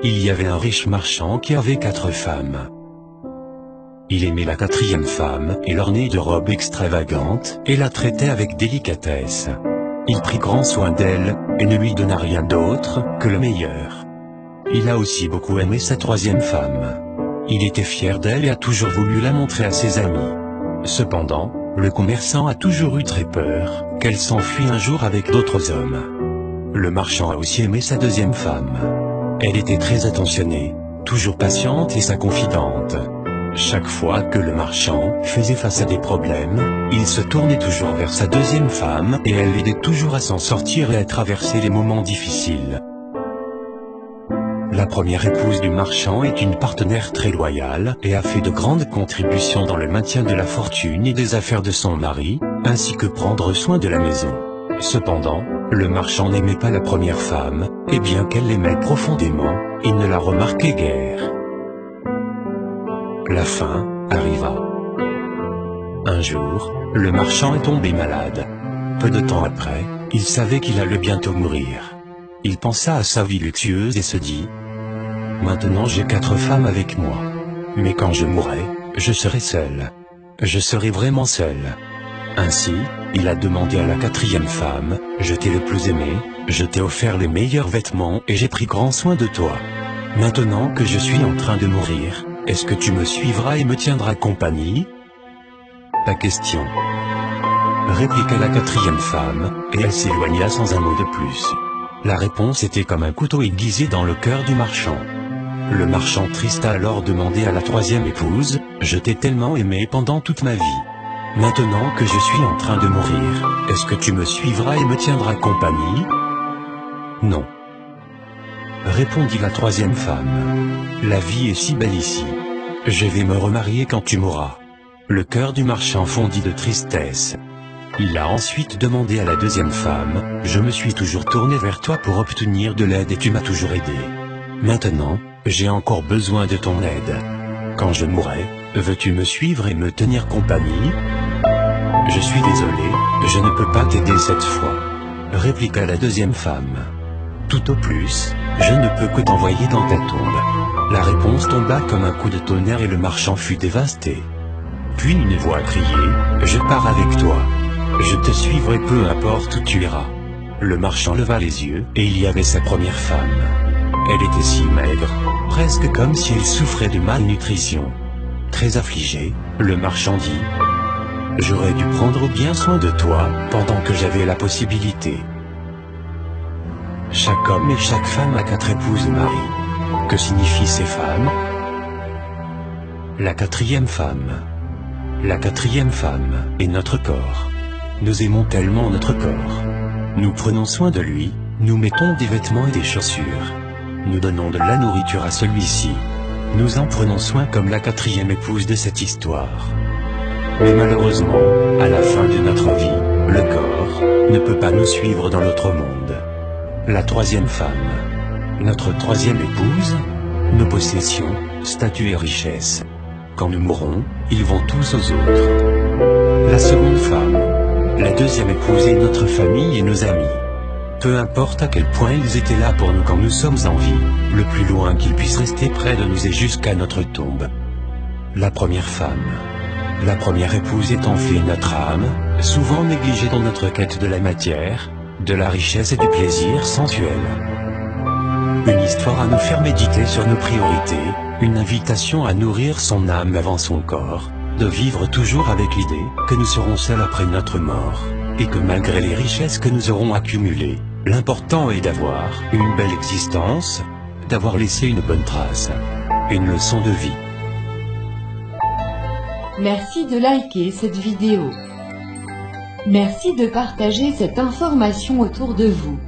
Il y avait un riche marchand qui avait 4 femmes. Il aimait la 4e femme et l'ornait de robes extravagantes et la traitait avec délicatesse. Il prit grand soin d'elle et ne lui donna rien d'autre que le meilleur. Il a aussi beaucoup aimé sa 3e femme. Il était fier d'elle et a toujours voulu la montrer à ses amis. Cependant, le commerçant a toujours eu très peur qu'elle s'enfuit un jour avec d'autres hommes. Le marchand a aussi aimé sa 2e femme. Elle était très attentionnée, toujours patiente et sa confidente. Chaque fois que le marchand faisait face à des problèmes, il se tournait toujours vers sa 2e femme et elle l'aidait toujours à s'en sortir et à traverser les moments difficiles. La première épouse du marchand est une partenaire très loyale et a fait de grandes contributions dans le maintien de la fortune et des affaires de son mari, ainsi que prendre soin de la maison. Cependant, le marchand n'aimait pas la première femme, et bien qu'elle l'aimait profondément, il ne la remarquait guère. La fin arriva. Un jour, le marchand est tombé malade. Peu de temps après, il savait qu'il allait bientôt mourir. Il pensa à sa vie luxueuse et se dit: maintenant j'ai 4 femmes avec moi. Mais quand je mourrai, je serai seul. Je serai vraiment seul. Ainsi, il a demandé à la 4e femme: je t'ai le plus aimé, je t'ai offert les meilleurs vêtements et j'ai pris grand soin de toi. Maintenant que je suis en train de mourir, est-ce que tu me suivras et me tiendras compagnie? Ta question, répliqua la 4e femme, et elle s'éloigna sans un mot de plus. La réponse était comme un couteau aiguisé dans le cœur du marchand. Le marchand triste a alors demandé à la 3e épouse: je t'ai tellement aimé pendant toute ma vie. Maintenant que je suis en train de mourir, est-ce que tu me suivras et me tiendras compagnie? Non, répondit la 3e femme. La vie est si belle ici. Je vais me remarier quand tu mourras. Le cœur du marchand fondit de tristesse. Il a ensuite demandé à la 2e femme: je me suis toujours tourné vers toi pour obtenir de l'aide et tu m'as toujours aidé. Maintenant, j'ai encore besoin de ton aide. Quand je mourrai, veux-tu me suivre et me tenir compagnie? Je suis désolé, je ne peux pas t'aider cette fois, répliqua la 2e femme. Tout au plus, je ne peux que t'envoyer dans ta tombe. La réponse tomba comme un coup de tonnerre et le marchand fut dévasté. Puis une voix criait: je pars avec toi. Je te suivrai peu importe où tu iras. Le marchand leva les yeux, et il y avait sa première femme. Elle était si maigre, presque comme si elle souffrait de malnutrition. Très affligé, le marchand dit: j'aurais dû prendre bien soin de toi, pendant que j'avais la possibilité. Chaque homme et chaque femme a 4 épouses et maris. Que signifient ces femmes? La 4e femme. La 4e femme est notre corps. Nous aimons tellement notre corps. Nous prenons soin de lui, nous mettons des vêtements et des chaussures. Nous donnons de la nourriture à celui-ci. Nous en prenons soin comme la 4e épouse de cette histoire. Mais malheureusement, à la fin de notre vie, le corps ne peut pas nous suivre dans l'autre monde. La 3e femme. Notre 3e épouse. Nos possessions, statut et richesses. Quand nous mourrons, ils vont tous aux autres. La seconde femme. La 2e épouse est notre famille et nos amis. Peu importe à quel point ils étaient là pour nous quand nous sommes en vie, le plus loin qu'ils puissent rester près de nous est jusqu'à notre tombe. La première femme. La première épouse est en fait notre âme, souvent négligée dans notre quête de la matière, de la richesse et du plaisir sensuel. Une histoire à nous faire méditer sur nos priorités, une invitation à nourrir son âme avant son corps, de vivre toujours avec l'idée que nous serons seuls après notre mort, et que malgré les richesses que nous aurons accumulées, l'important est d'avoir une belle existence, d'avoir laissé une bonne trace, une leçon de vie. Merci de liker cette vidéo. Merci de partager cette information autour de vous.